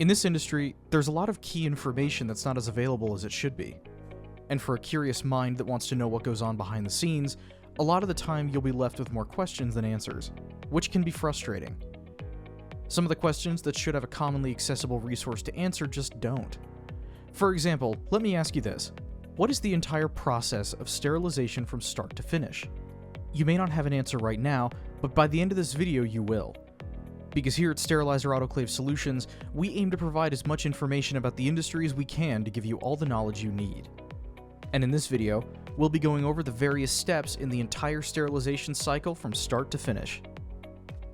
In this industry, there's a lot of key information that's not as available as it should be. And for a curious mind that wants to know what goes on behind the scenes, a lot of the time you'll be left with more questions than answers, which can be frustrating. Some of the questions that should have a commonly accessible resource to answer just don't. For example, let me ask you this. What is the entire process of sterilization from start to finish? You may not have an answer right now, but by the end of this video you will. Because here at Sterilizer Autoclave Solutions, we aim to provide as much information about the industry as we can to give you all the knowledge you need. And in this video, we'll be going over the various steps in the entire sterilization cycle from start to finish.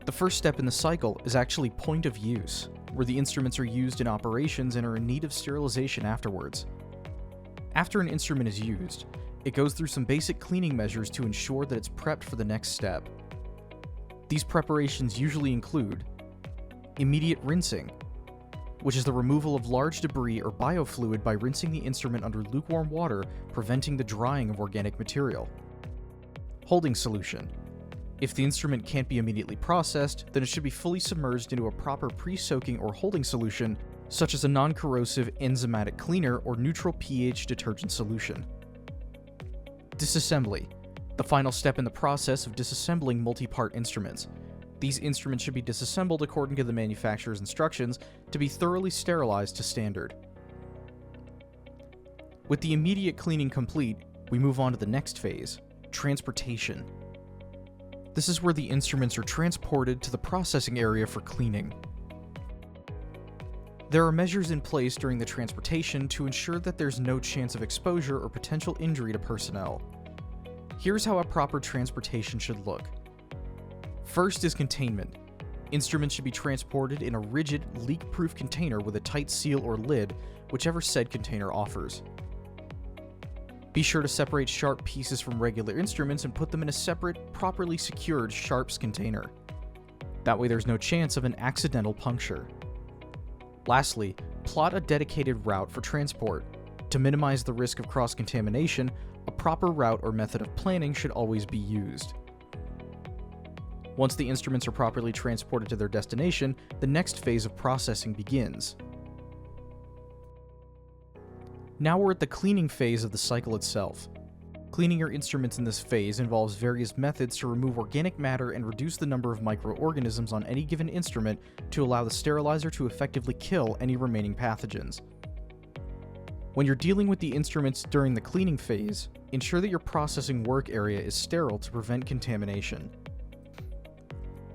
The first step in the cycle is actually point of use, where the instruments are used in operations and are in need of sterilization afterwards. After an instrument is used, it goes through some basic cleaning measures to ensure that it's prepped for the next step. These preparations usually include immediate rinsing, which is the removal of large debris or biofluid by rinsing the instrument under lukewarm water, preventing the drying of organic material. Holding solution. If the instrument can't be immediately processed, then it should be fully submerged into a proper pre-soaking or holding solution, such as a non-corrosive enzymatic cleaner or neutral pH detergent solution. Disassembly. The final step in the process of disassembling multi-part instruments. These instruments should be disassembled according to the manufacturer's instructions to be thoroughly sterilized to standard. With the immediate cleaning complete, we move on to the next phase, transportation. This is where the instruments are transported to the processing area for cleaning. There are measures in place during the transportation to ensure that there's no chance of exposure or potential injury to personnel. Here's how a proper transportation should look. First is containment. Instruments should be transported in a rigid, leak-proof container with a tight seal or lid, whichever said container offers. Be sure to separate sharp pieces from regular instruments and put them in a separate, properly secured sharps container. That way there's no chance of an accidental puncture. Lastly, plot a dedicated route for transport. To minimize the risk of cross-contamination, a proper route or method of planning should always be used. Once the instruments are properly transported to their destination, the next phase of processing begins. Now we're at the cleaning phase of the cycle itself. Cleaning your instruments in this phase involves various methods to remove organic matter and reduce the number of microorganisms on any given instrument to allow the sterilizer to effectively kill any remaining pathogens. When you're dealing with the instruments during the cleaning phase, ensure that your processing work area is sterile to prevent contamination.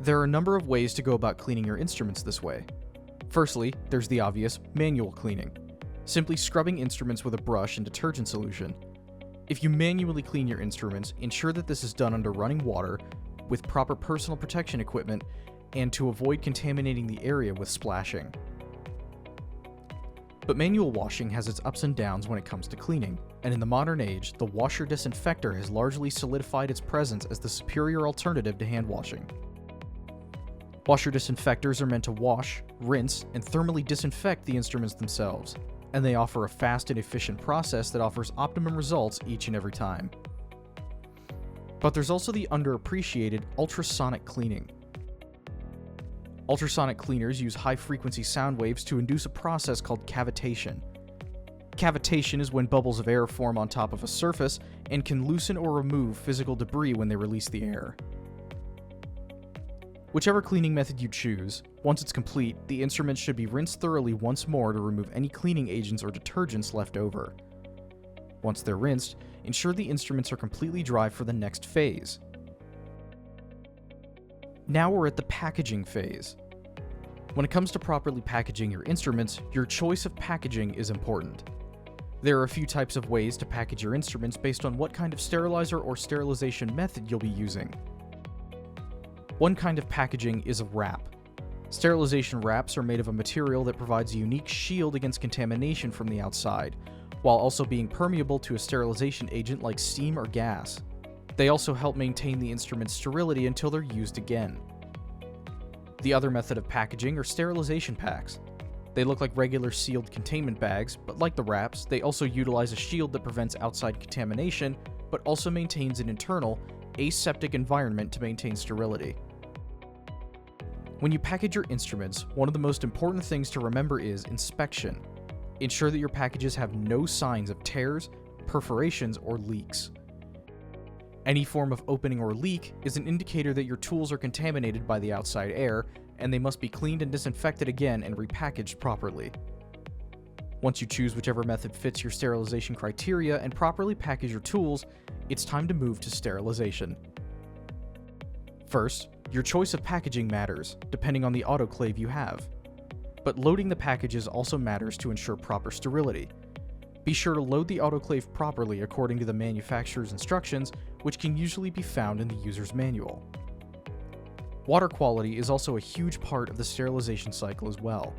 There are a number of ways to go about cleaning your instruments this way. Firstly, there's the obvious manual cleaning. Simply scrubbing instruments with a brush and detergent solution. If you manually clean your instruments, ensure that this is done under running water, with proper personal protection equipment, and to avoid contaminating the area with splashing. But manual washing has its ups and downs when it comes to cleaning, and in the modern age, the washer disinfector has largely solidified its presence as the superior alternative to hand washing. Washer disinfectors are meant to wash, rinse, and thermally disinfect the instruments themselves, and they offer a fast and efficient process that offers optimum results each and every time. But there's also the underappreciated ultrasonic cleaning. Ultrasonic cleaners use high-frequency sound waves to induce a process called cavitation. Cavitation is when bubbles of air form on top of a surface and can loosen or remove physical debris when they release the air. Whichever cleaning method you choose, once it's complete, the instruments should be rinsed thoroughly once more to remove any cleaning agents or detergents left over. Once they're rinsed, ensure the instruments are completely dry for the next phase. Now we're at the packaging phase. When it comes to properly packaging your instruments, your choice of packaging is important. There are a few types of ways to package your instruments based on what kind of sterilizer or sterilization method you'll be using. One kind of packaging is a wrap. Sterilization wraps are made of a material that provides a unique shield against contamination from the outside, while also being permeable to a sterilization agent like steam or gas. They also help maintain the instrument's sterility until they're used again. The other method of packaging are sterilization packs. They look like regular sealed containment bags, but like the wraps, they also utilize a shield that prevents outside contamination, but also maintains an internal, aseptic environment to maintain sterility. When you package your instruments, one of the most important things to remember is inspection. Ensure that your packages have no signs of tears, perforations, or leaks. Any form of opening or leak is an indicator that your tools are contaminated by the outside air, and they must be cleaned and disinfected again and repackaged properly. Once you choose whichever method fits your sterilization criteria and properly package your tools, it's time to move to sterilization. First, your choice of packaging matters, depending on the autoclave you have. But loading the packages also matters to ensure proper sterility. Be sure to load the autoclave properly according to the manufacturer's instructions, which can usually be found in the user's manual. Water quality is also a huge part of the sterilization cycle as well.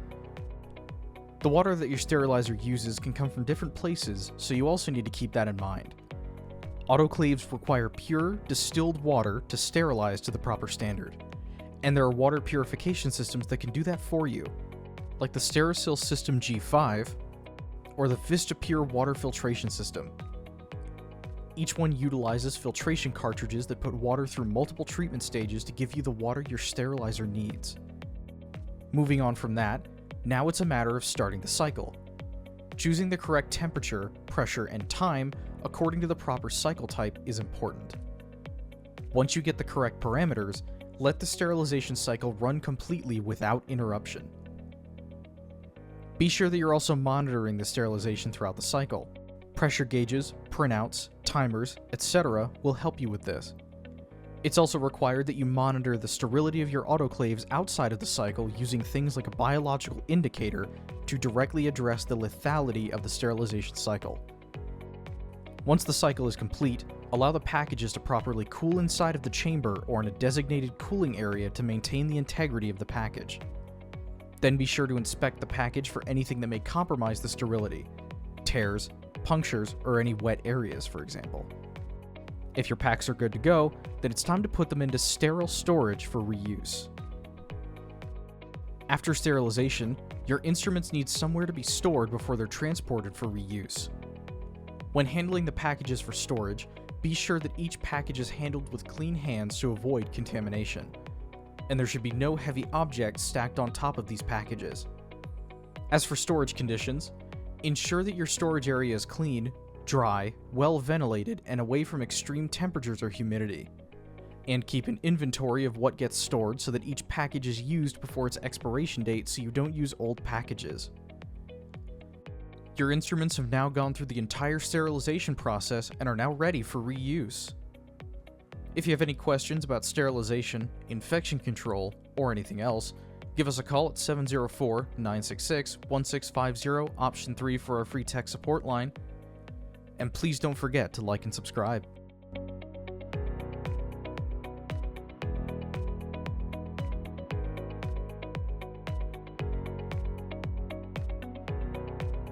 The water that your sterilizer uses can come from different places, so you also need to keep that in mind. Autoclaves require pure, distilled water to sterilize to the proper standard, and there are water purification systems that can do that for you, like the Sterile System G5 or the VistaPure water filtration system. Each one utilizes filtration cartridges that put water through multiple treatment stages to give you the water your sterilizer needs. Moving on from that, now it's a matter of starting the cycle. Choosing the correct temperature, pressure, and time according to the proper cycle type is important. Once you get the correct parameters, let the sterilization cycle run completely without interruption. Be sure that you're also monitoring the sterilization throughout the cycle. Pressure gauges, printouts, timers, etc. will help you with this. It's also required that you monitor the sterility of your autoclaves outside of the cycle using things like a biological indicator to directly address the lethality of the sterilization cycle. Once the cycle is complete, allow the packages to properly cool inside of the chamber or in a designated cooling area to maintain the integrity of the package. Then be sure to inspect the package for anything that may compromise the sterility, tears, punctures, or any wet areas, for example. If your packs are good to go, then it's time to put them into sterile storage for reuse. After sterilization, your instruments need somewhere to be stored before they're transported for reuse. When handling the packages for storage, be sure that each package is handled with clean hands to avoid contamination, and there should be no heavy objects stacked on top of these packages. As for storage conditions, ensure that your storage area is clean, dry, well ventilated, and away from extreme temperatures or humidity. And keep an inventory of what gets stored so that each package is used before its expiration date so you don't use old packages. Your instruments have now gone through the entire sterilization process and are now ready for reuse. If you have any questions about sterilization, infection control, or anything else, give us a call at 704-966-1650, option 3 for our free tech support line. And please don't forget to like and subscribe.